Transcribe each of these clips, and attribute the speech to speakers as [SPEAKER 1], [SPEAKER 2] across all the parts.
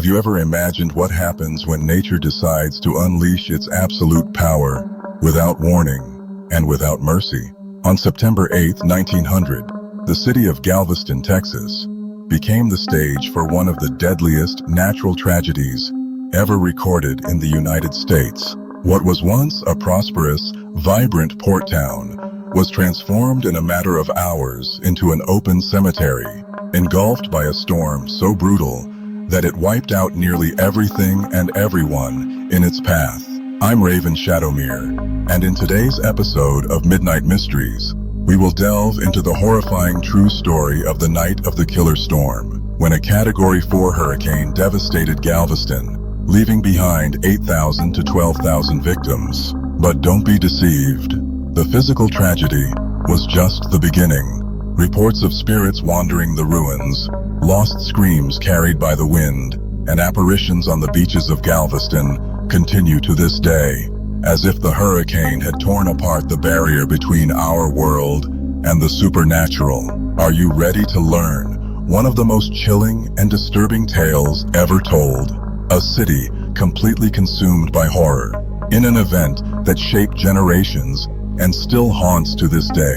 [SPEAKER 1] Have you ever imagined what happens when nature decides to unleash its absolute power without warning and without mercy? On September 8, 1900, the city of Galveston, Texas, became the stage for one of the deadliest natural tragedies ever recorded in the United States. What was once a prosperous, vibrant port town was transformed in a matter of hours into an open cemetery, engulfed by a storm so brutal that it wiped out nearly everything and everyone in its path. I'm Raven Shadowmere, and in today's episode of Midnight Mysteries, we will delve into the horrifying true story of the night of the killer storm, when a Category 4 hurricane devastated Galveston, leaving behind 8,000 to 12,000 victims. But don't be deceived. The physical tragedy was just the beginning. Reports of spirits wandering the ruins, lost screams carried by the wind, and apparitions on the beaches of Galveston continue to this day, as if the hurricane had torn apart the barrier between our world and the supernatural. Are you ready to learn one of the most chilling and disturbing tales ever told? A city completely consumed by horror, in an event that shaped generations and still haunts to this day.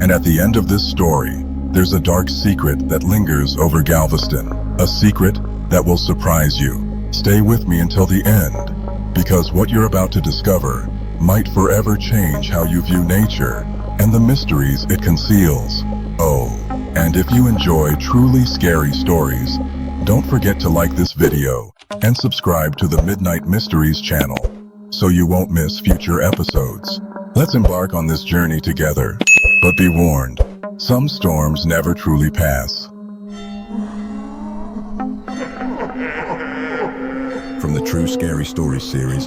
[SPEAKER 1] And at the end of this story, there's a dark secret that lingers over Galveston, a secret that will surprise you. Stay with me until the end, because what you're about to discover might forever change how you view nature and the mysteries it conceals. Oh, and if you enjoy truly scary stories, don't forget to like this video and subscribe to the Midnight Mysteries channel so you won't miss future episodes. Let's embark on this journey together, but be warned, some storms never truly pass. From the True Scary Stories series,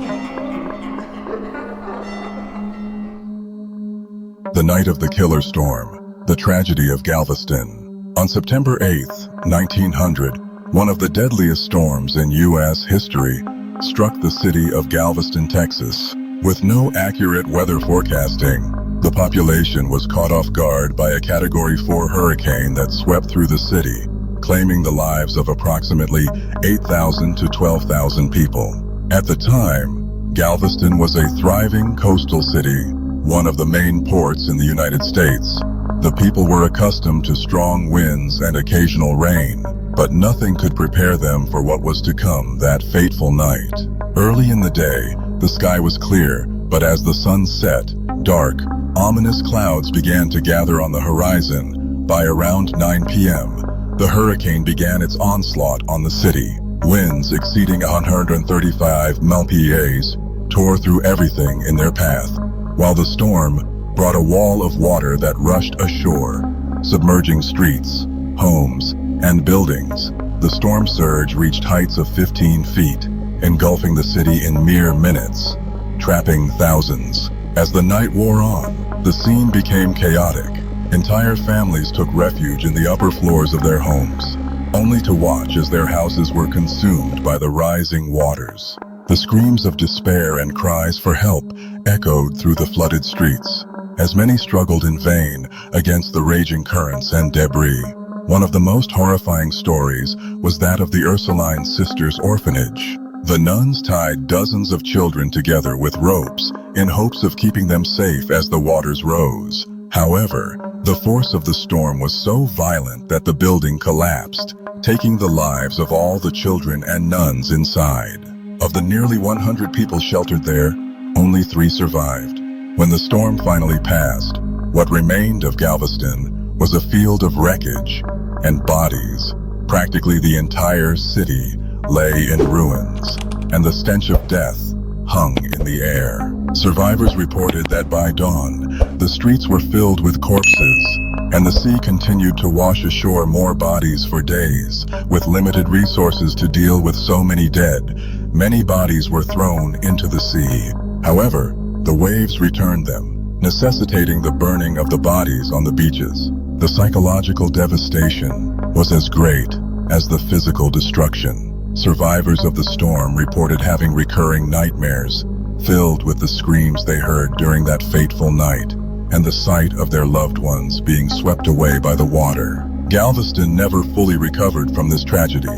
[SPEAKER 1] The Night of the Killer Storm, The Tragedy of Galveston. On September 8, 1900, one of the deadliest storms in U.S. history struck the city of Galveston, Texas. With no accurate weather forecasting, the population was caught off guard by a Category 4 hurricane that swept through the city, claiming the lives of approximately 8,000 to 12,000 people. At the time, Galveston was a thriving coastal city, one of the main ports in the United States. The people were accustomed to strong winds and occasional rain, but nothing could prepare them for what was to come that fateful night. Early in the day, the sky was clear, but as the sun set, dark, ominous clouds began to gather on the horizon. By around 9 p.m., the hurricane began its onslaught on the city. Winds exceeding 135 mph tore through everything in their path, while the storm brought a wall of water that rushed ashore, submerging streets, homes, and buildings. The storm surge reached heights of 15 feet, engulfing the city in mere minutes, trapping thousands. As the night wore on, the scene became chaotic. Entire families took refuge in the upper floors of their homes, only to watch as their houses were consumed by the rising waters. The screams of despair and cries for help echoed through the flooded streets, as many struggled in vain against the raging currents and debris. One of the most horrifying stories was that of the Ursuline Sisters Orphanage. The nuns tied dozens of children together with ropes in hopes of keeping them safe as the waters rose. However, the force of the storm was so violent that the building collapsed, taking the lives of all the children and nuns inside. Of the nearly 100 people sheltered there, only 3 survived. When the storm finally passed, what remained of Galveston was a field of wreckage and bodies. Practically the entire city lay in ruins, and the stench of death hung in the air. Survivors reported that by dawn, the streets were filled with corpses, and the sea continued to wash ashore more bodies for days. With limited resources to deal with so many dead, many bodies were thrown into the sea. However, the waves returned them, necessitating the burning of the bodies on the beaches. The psychological devastation was as great as the physical destruction. Survivors of the storm reported having recurring nightmares filled with the screams they heard during that fateful night and the sight of their loved ones being swept away by the water. Galveston never fully recovered from this tragedy,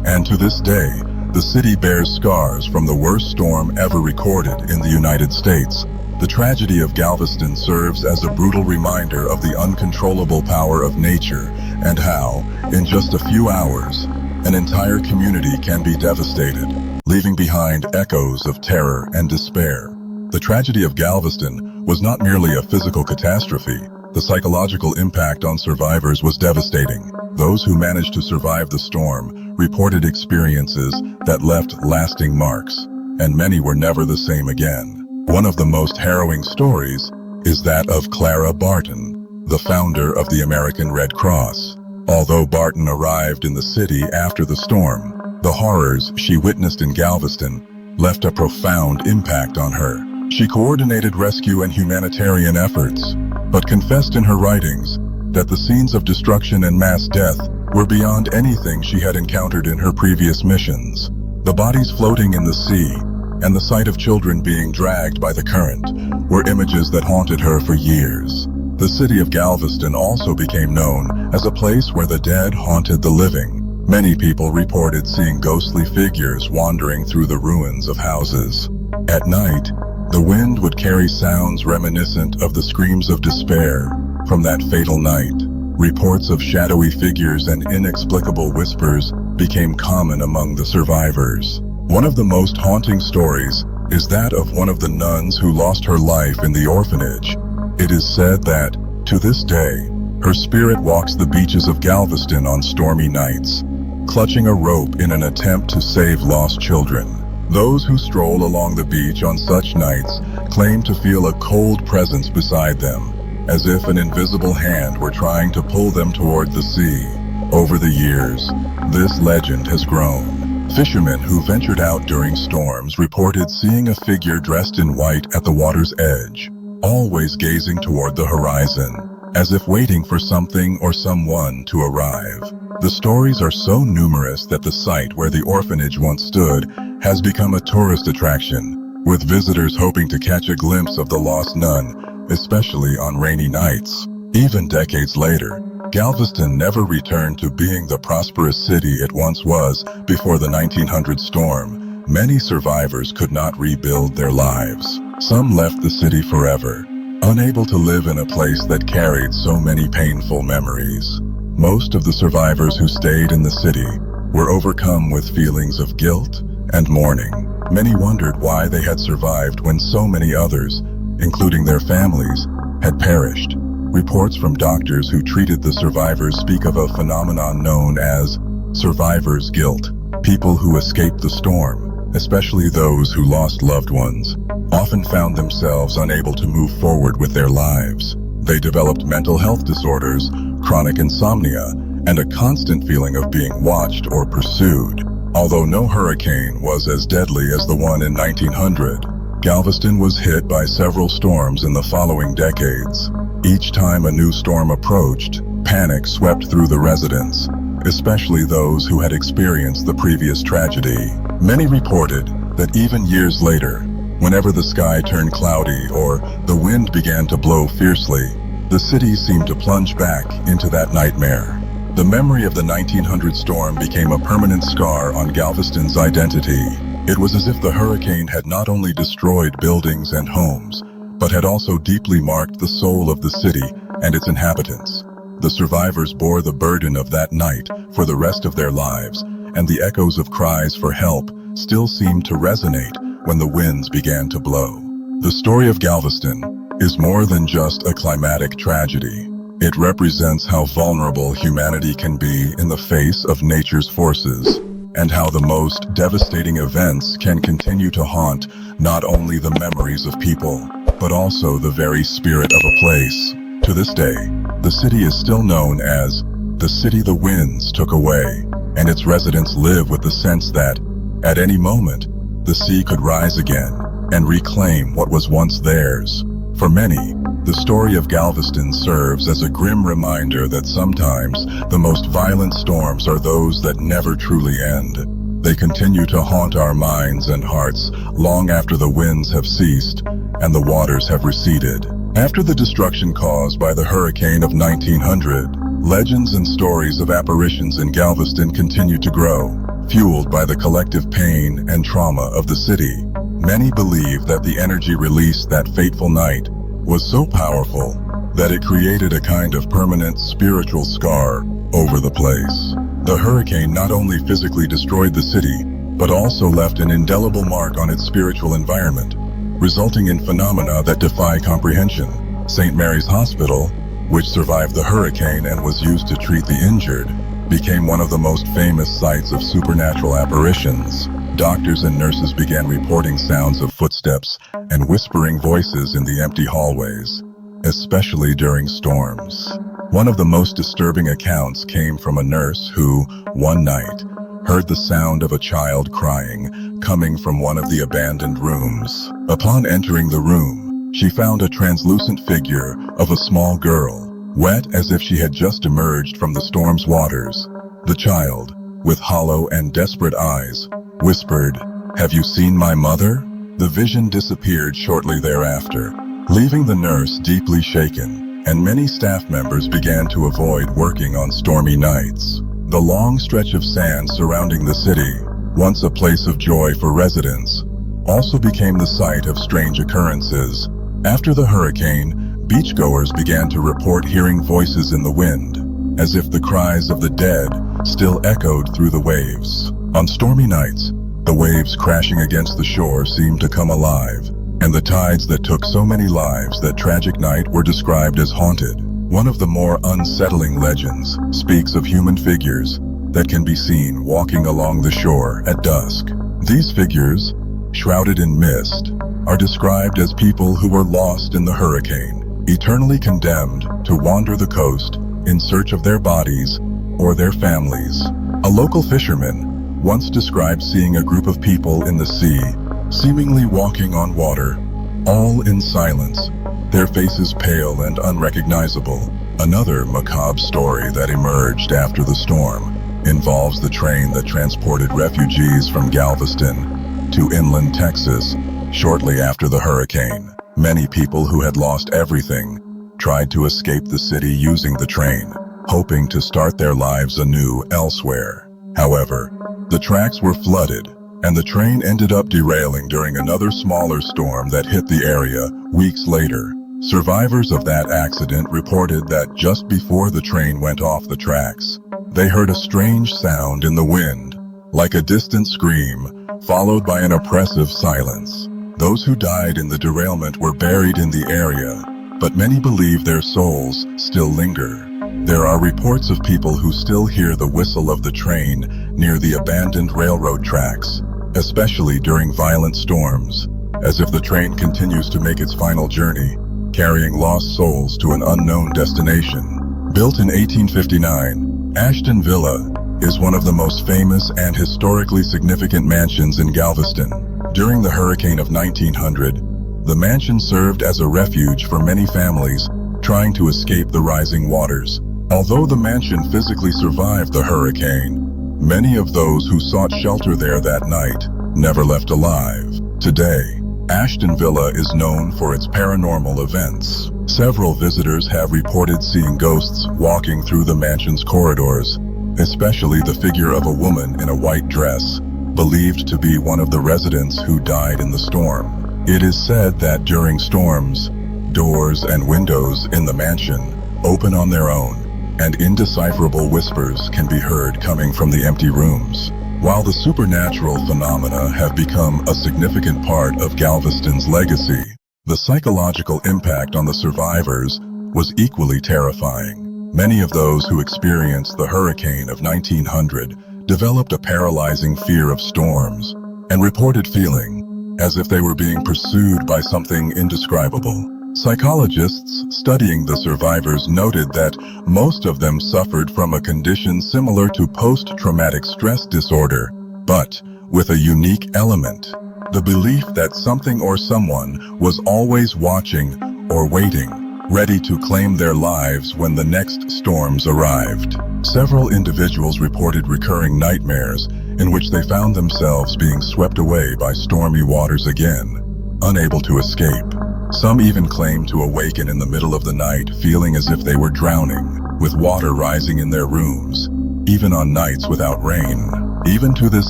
[SPEAKER 1] and to this day, The city bears scars from the worst storm ever recorded in the United States. The tragedy of Galveston serves as a brutal reminder of the uncontrollable power of nature and how, in just a few hours, an entire community can be devastated, leaving behind echoes of terror and despair. The tragedy of Galveston was not merely a physical catastrophe. The psychological impact on survivors was devastating. Those who managed to survive the storm reported experiences that left lasting marks, and many were never the same again. One of the most harrowing stories is that of Clara Barton, the founder of the American Red Cross. Although Barton arrived in the city after the storm, the horrors she witnessed in Galveston left a profound impact on her. She coordinated rescue and humanitarian efforts, but confessed in her writings that the scenes of destruction and mass death were beyond anything she had encountered in her previous missions. The bodies floating in the sea and the sight of children being dragged by the current were images that haunted her for years. The city of Galveston also became known as a place where the dead haunted the living. Many people reported seeing ghostly figures wandering through the ruins of houses. At night, the wind would carry sounds reminiscent of the screams of despair from that fatal night. Reports of shadowy figures and inexplicable whispers became common among the survivors. One of the most haunting stories is that of one of the nuns who lost her life in the orphanage. It is said that, to this day, her spirit walks the beaches of Galveston on stormy nights, clutching a rope in an attempt to save lost children. Those who stroll along the beach on such nights claim to feel a cold presence beside them, as if an invisible hand were trying to pull them toward the sea. Over the years, this legend has grown. Fishermen who ventured out during storms reported seeing a figure dressed in white at the water's edge, always gazing toward the horizon, as if waiting for something or someone to arrive. The stories are so numerous that the site where the orphanage once stood has become a tourist attraction, with visitors hoping to catch a glimpse of the lost nun, especially on rainy nights. Even decades later, Galveston never returned to being the prosperous city it once was before the 1900 storm. Many survivors could not rebuild their lives. Some left the city forever, unable to live in a place that carried so many painful memories. Most of the survivors who stayed in the city were overcome with feelings of guilt and mourning. Many wondered why they had survived when so many others, including their families, had perished. Reports from doctors who treated the survivors speak of a phenomenon known as survivor's guilt. People who escaped the storm, especially those who lost loved ones, often found themselves unable to move forward with their lives. They developed mental health disorders, chronic insomnia, and a constant feeling of being watched or pursued. Although no hurricane was as deadly as the one in 1900, Galveston was hit by several storms in the following decades. Each time a new storm approached, panic swept through the residents, especially those who had experienced the previous tragedy. Many reported that even years later, whenever the sky turned cloudy or the wind began to blow fiercely, the city seemed to plunge back into that nightmare. The memory of the 1900 storm became a permanent scar on Galveston's identity. It was as if the hurricane had not only destroyed buildings and homes, but had also deeply marked the soul of the city and its inhabitants. The survivors bore the burden of that night for the rest of their lives, and the echoes of cries for help still seemed to resonate when the winds began to blow. The story of Galveston is more than just a climatic tragedy. It represents how vulnerable humanity can be in the face of nature's forces, and how the most devastating events can continue to haunt not only the memories of people, but also the very spirit of a place. To this day, the city is still known as the city the winds took away, and its residents live with the sense that, at any moment, the sea could rise again and reclaim what was once theirs. For many, the story of Galveston serves as a grim reminder that sometimes the most violent storms are those that never truly end. They continue to haunt our minds and hearts long after the winds have ceased and the waters have receded. After the destruction caused by the hurricane of 1900, legends and stories of apparitions in Galveston continued to grow. fueled by the collective pain and trauma of the city. Many believe that the energy released that fateful night was so powerful that it created a kind of permanent spiritual scar over the place. The hurricane not only physically destroyed the city, but also left an indelible mark on its spiritual environment, resulting in phenomena that defy comprehension. St. Mary's Hospital, which survived the hurricane and was used to treat the injured, became one of the most famous sites of supernatural apparitions. Doctors and nurses began reporting sounds of footsteps and whispering voices in the empty hallways, especially during storms. One of the most disturbing accounts came from a nurse who, one night, heard the sound of a child crying coming from one of the abandoned rooms. Upon entering the room, she found a translucent figure of a small girl, wet as if she had just emerged from the storm's waters. The child, with hollow and desperate eyes, whispered, "Have you seen my mother?" The vision disappeared shortly thereafter, leaving the nurse deeply shaken, and many staff members began to avoid working on stormy nights. The long stretch of sand surrounding the city, once a place of joy for residents, also became the site of strange occurrences. After the hurricane, beachgoers began to report hearing voices in the wind, as if the cries of the dead still echoed through the waves. On stormy nights, the waves crashing against the shore seemed to come alive, and the tides that took so many lives that tragic night were described as haunted. One of the more unsettling legends speaks of human figures that can be seen walking along the shore at dusk. These figures, shrouded in mist, are described as people who were lost in the hurricane, eternally condemned to wander the coast in search of their bodies or their families. A local fisherman once described seeing a group of people in the sea, seemingly walking on water, all in silence, their faces pale and unrecognizable. Another macabre story that emerged after the storm involves the train that transported refugees from Galveston to inland Texas shortly after the hurricane. Many people who had lost everything tried to escape the city using the train, hoping to start their lives anew elsewhere. However, the tracks were flooded, and the train ended up derailing during another smaller storm that hit the area weeks later. Survivors of that accident reported that just before the train went off the tracks, they heard a strange sound in the wind, like a distant scream, followed by an oppressive silence. Those who died in the derailment were buried in the area, but many believe their souls still linger. There are reports of people who still hear the whistle of the train near the abandoned railroad tracks, especially during violent storms, as if the train continues to make its final journey, carrying lost souls to an unknown destination. Built in 1859, Ashton Villa is one of the most famous and historically significant mansions in Galveston. During the hurricane of 1900, the mansion served as a refuge for many families trying to escape the rising waters. Although the mansion physically survived the hurricane, many of those who sought shelter there that night never left alive. Today, Ashton Villa is known for its paranormal events. Several visitors have reported seeing ghosts walking through the mansion's corridors, especially the figure of a woman in a white dress, believed to be one of the residents who died in the storm. It is said that during storms, doors and windows in the mansion open on their own, and indecipherable whispers can be heard coming from the empty rooms. While the supernatural phenomena have become a significant part of Galveston's legacy, the psychological impact on the survivors was equally terrifying. Many of those who experienced the hurricane of 1900 developed a paralyzing fear of storms and reported feeling as if they were being pursued by something indescribable. Psychologists studying the survivors noted that most of them suffered from a condition similar to post-traumatic stress disorder, but with a unique element: the belief that something or someone was always watching or waiting, ready to claim their lives when the next storms arrived. Several individuals reported recurring nightmares in which they found themselves being swept away by stormy waters again, unable to escape. Some even claimed to awaken in the middle of the night feeling as if they were drowning, with water rising in their rooms, even on nights without rain. Even to this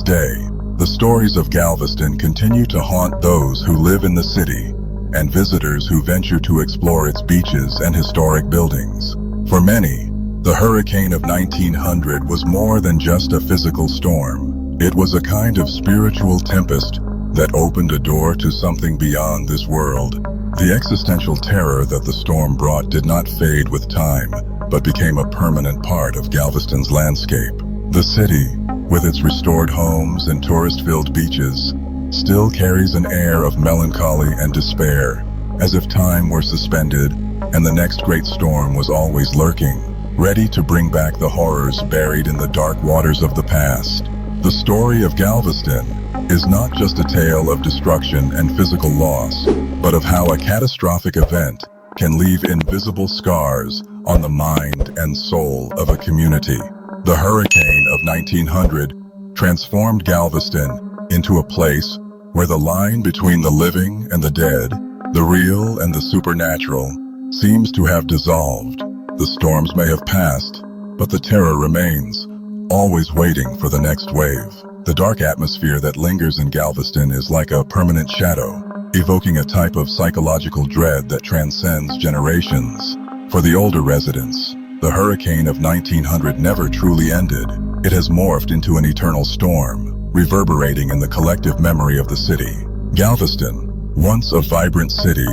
[SPEAKER 1] day, the stories of Galveston continue to haunt those who live in the city and visitors who venture to explore its beaches and historic buildings. For many, the hurricane of 1900 was more than just a physical storm. It was a kind of spiritual tempest that opened a door to something beyond this world. The existential terror that the storm brought did not fade with time, but became a permanent part of Galveston's landscape. The city, with its restored homes and tourist-filled beaches, still carries an air of melancholy and despair, as if time were suspended and the next great storm was always lurking, ready to bring back the horrors buried in the dark waters of the past. The story of Galveston is not just a tale of destruction and physical loss, but of how a catastrophic event can leave invisible scars on the mind and soul of a community. The hurricane of 1900 transformed Galveston into a place where the line between the living and the dead, the real and the supernatural, seems to have dissolved. The storms may have passed, but the terror remains, always waiting for the next wave. The dark atmosphere that lingers in Galveston is like a permanent shadow, evoking a type of psychological dread that transcends generations. For the older residents, the hurricane of 1900 never truly ended. It has morphed into an eternal storm, reverberating in the collective memory of the city. Galveston, once a vibrant city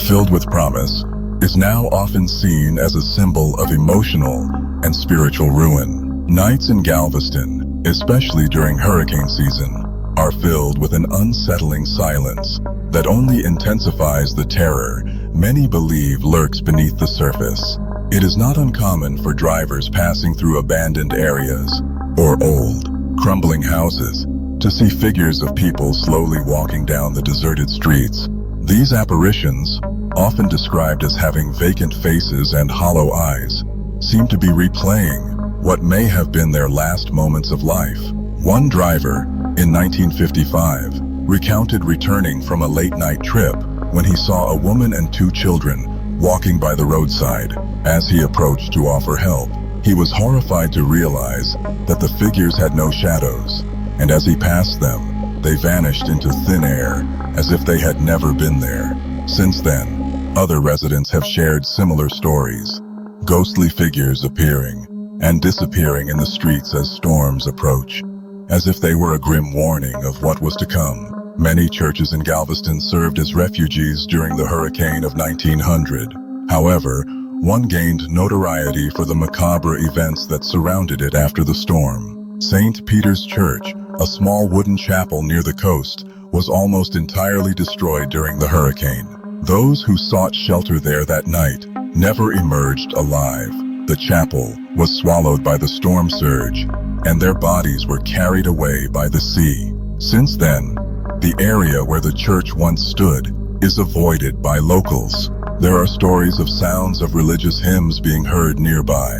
[SPEAKER 1] filled with promise, is now often seen as a symbol of emotional and spiritual ruin. Nights in Galveston, especially during hurricane season, are filled with an unsettling silence that only intensifies the terror many believe lurks beneath the surface. It is not uncommon for drivers passing through abandoned areas or old, crumbling houses to see figures of people slowly walking down the deserted streets. These apparitions, often described as having vacant faces and hollow eyes, seem to be replaying what may have been their last moments of life. One driver, in 1955, recounted returning from a late-night trip when he saw a woman and two children walking by the roadside. As he approached to offer help, he was horrified to realize that the figures had no shadows, and as he passed them, they vanished into thin air as if they had never been there. Since then, other residents have shared similar stories, ghostly figures appearing and disappearing in the streets as storms approach, as if they were a grim warning of what was to come. Many churches in Galveston served as refuges during the hurricane of 1900. However, one gained notoriety for the macabre events that surrounded it after the storm. St. Peter's Church, a small wooden chapel near the coast, was almost entirely destroyed during the hurricane. Those who sought shelter there that night never emerged alive. The chapel was swallowed by the storm surge, and their bodies were carried away by the sea. Since then, the area where the church once stood is avoided by locals. There are stories of sounds of religious hymns being heard nearby,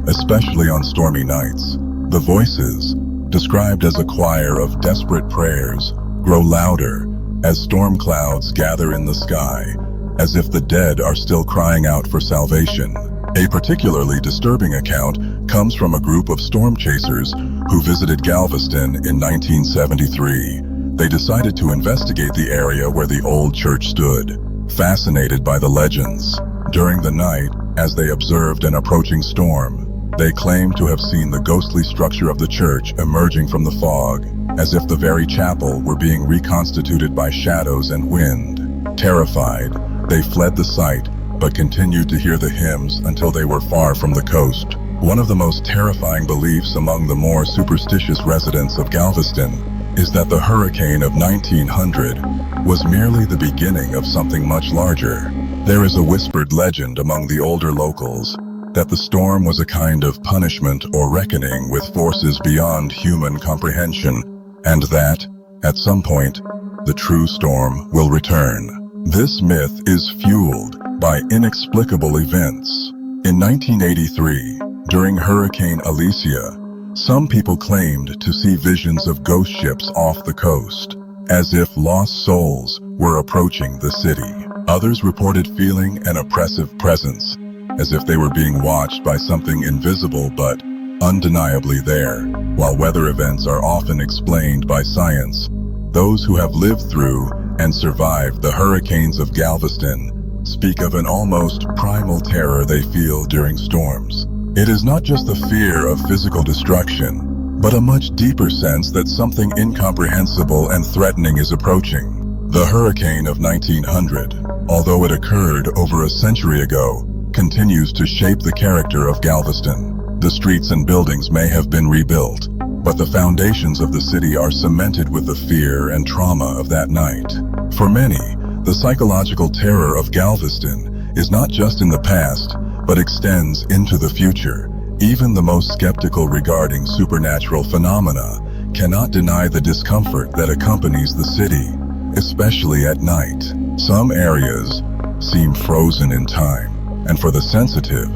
[SPEAKER 1] especially on stormy nights. The voices, described as a choir of desperate prayers, grow louder as storm clouds gather in the sky, as if the dead are still crying out for salvation. A particularly disturbing account comes from a group of storm chasers who visited Galveston in 1973. They decided to investigate the area where the old church stood, fascinated by the legends. During the night, as they observed an approaching storm, they claimed to have seen the ghostly structure of the church emerging from the fog, as if the very chapel were being reconstituted by shadows and wind. Terrified, they fled the site, but continued to hear the hymns until they were far from the coast. One of the most terrifying beliefs among the more superstitious residents of Galveston is that the hurricane of 1900 was merely the beginning of something much larger. There is a whispered legend among the older locals that the storm was a kind of punishment or reckoning with forces beyond human comprehension, and that, at some point, the true storm will return. This myth is fueled by inexplicable events. In 1983, during Hurricane Alicia, some people claimed to see visions of ghost ships off the coast, as if lost souls were approaching the city. Others reported feeling an oppressive presence, as if they were being watched by something invisible but undeniably there. While weather events are often explained by science, those who have lived through and survived the hurricanes of Galveston speak of an almost primal terror they feel during storms. It is not just the fear of physical destruction, but a much deeper sense that something incomprehensible and threatening is approaching. The hurricane of 1900, although it occurred over a century ago, continues to shape the character of Galveston. The streets and buildings may have been rebuilt, but the foundations of the city are cemented with the fear and trauma of that night. For many, the psychological terror of Galveston is not just in the past, but extends into the future. Even the most skeptical regarding supernatural phenomena cannot deny the discomfort that accompanies the city, especially at night. Some areas seem frozen in time, and for the sensitive,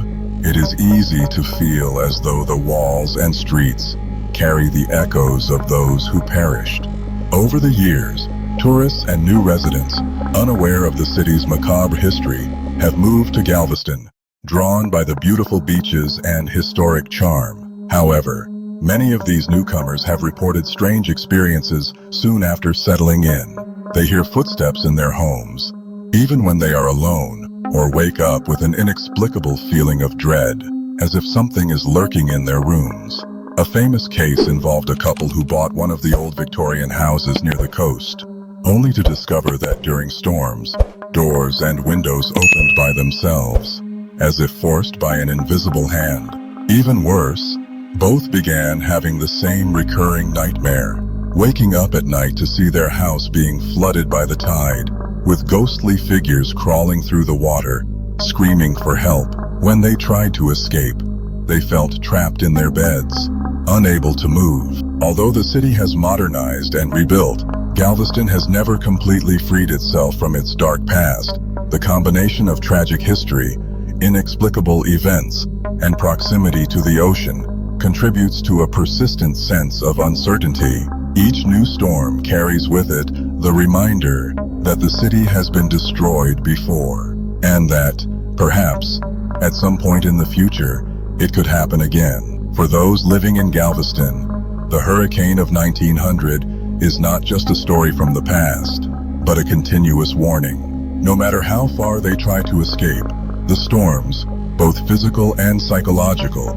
[SPEAKER 1] it is easy to feel as though the walls and streets carry the echoes of those who perished. Over the years, tourists and new residents, unaware of the city's macabre history, have moved to Galveston, drawn by the beautiful beaches and historic charm. However, many of these newcomers have reported strange experiences soon after settling in. They hear footsteps in their homes, even when they are alone, or wake up with an inexplicable feeling of dread, as if something is lurking in their rooms. A famous case involved a couple who bought one of the old Victorian houses near the coast, only to discover that during storms, doors and windows opened by themselves, as if forced by an invisible hand. Even worse, both began having the same recurring nightmare, waking up at night to see their house being flooded by the tide, with ghostly figures crawling through the water, screaming for help. When they tried to escape, they felt trapped in their beds, unable to move. Although the city has modernized and rebuilt, Galveston has never completely freed itself from its dark past. The combination of tragic history, inexplicable events, and proximity to the ocean contributes to a persistent sense of uncertainty. Each new storm carries with it the reminder that the city has been destroyed before, and that, perhaps, at some point in the future, it could happen again. For those living in Galveston, the hurricane of 1900 is not just a story from the past, but a continuous warning. No matter how far they try to escape, the storms, both physical and psychological,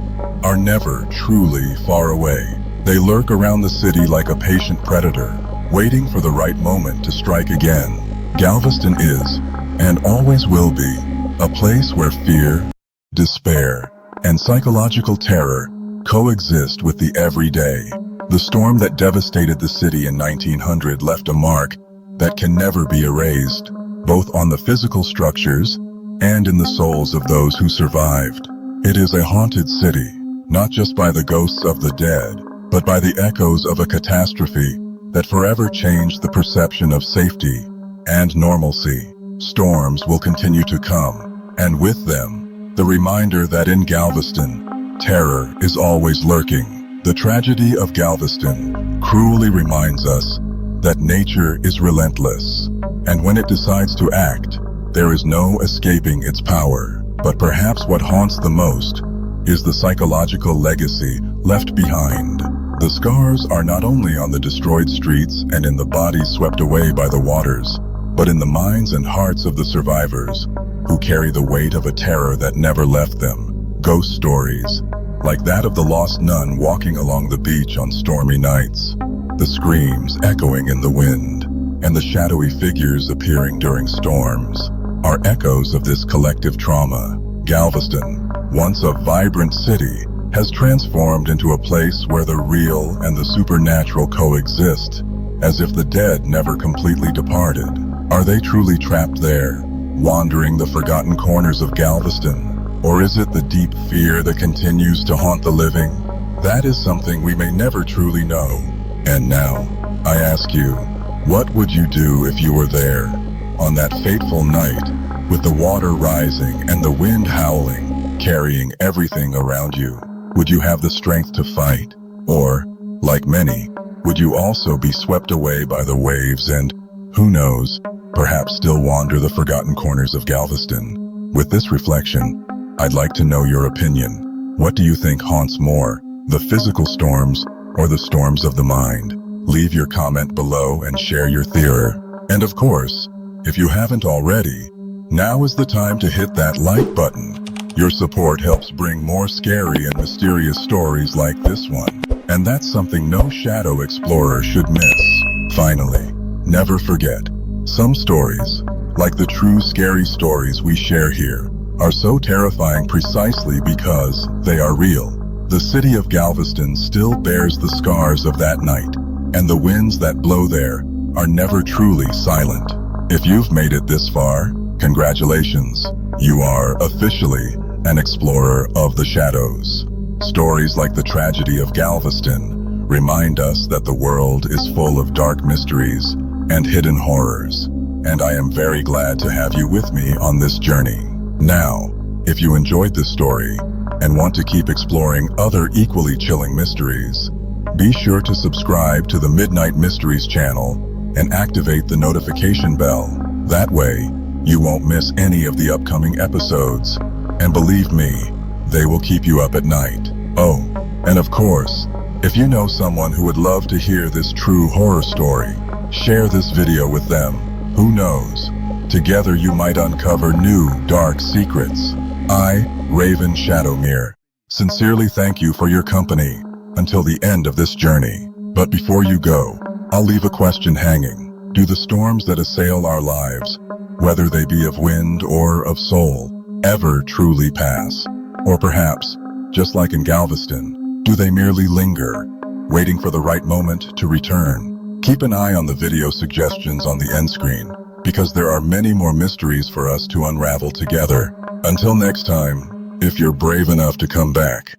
[SPEAKER 1] are never truly far away. They lurk around the city like a patient predator, waiting for the right moment to strike again. Galveston is, and always will be, a place where fear, despair, and psychological terror coexist with the everyday. The storm that devastated the city in 1900 left a mark that can never be erased, both on the physical structures and in the souls of those who survived. It is a haunted city, not just by the ghosts of the dead, but by the echoes of a catastrophe that forever changed the perception of safety and normalcy. Storms will continue to come, and with them, the reminder that in Galveston, terror is always lurking. The tragedy of Galveston cruelly reminds us that nature is relentless, and when it decides to act, there is no escaping its power. But perhaps what haunts the most is the psychological legacy left behind. The scars are not only on the destroyed streets and in the bodies swept away by the waters, but in the minds and hearts of the survivors, who carry the weight of a terror that never left them. Ghost stories, like that of the lost nun walking along the beach on stormy nights, the screams echoing in the wind, and the shadowy figures appearing during storms, are echoes of this collective trauma. Galveston, once a vibrant city, has transformed into a place where the real and the supernatural coexist, as if the dead never completely departed. Are they truly trapped there, wandering the forgotten corners of Galveston? Or is it the deep fear that continues to haunt the living? That is something we may never truly know. And now, I ask you, what would you do if you were there, on that fateful night, with the water rising and the wind howling, carrying everything around you? Would you have the strength to fight? Or, like many, would you also be swept away by the waves and, who knows, perhaps still wander the forgotten corners of Galveston? With this reflection, I'd like to know your opinion. What do you think haunts more, The physical storms or the storms of the mind? Leave your comment below and share your theory. And of course, if you haven't already, now is the time to hit that like button. Your support helps bring more scary and mysterious stories like this one. And that's something no shadow explorer should miss. Finally, never forget, some stories, like the true scary stories we share here, are so terrifying precisely because they are real. The city of Galveston still bears the scars of that night, and the winds that blow there are never truly silent. If you've made it this far, congratulations. You are officially an explorer of the shadows. Stories like the tragedy of Galveston remind us that the world is full of dark mysteries and hidden horrors, and I am very glad to have you with me on this journey. Now, if you enjoyed this story and want to keep exploring other equally chilling mysteries, be sure to subscribe to the Midnight Mysteries channel and activate the notification bell. That way, you won't miss any of the upcoming episodes. And believe me, they will keep you up at night. Oh, and of course, if you know someone who would love to hear this true horror story, share this video with them. Who knows? Together you might uncover new, dark secrets. I, Raven Shadowmere, sincerely thank you for your company until the end of this journey. But before you go, I'll leave a question hanging. Do the storms that assail our lives, whether they be of wind or of soul, ever truly pass? Or perhaps, just like in Galveston, do they merely linger, waiting for the right moment to return? Keep an eye on the video suggestions on the end screen, because there are many more mysteries for us to unravel together. Until next time, if you're brave enough to come back,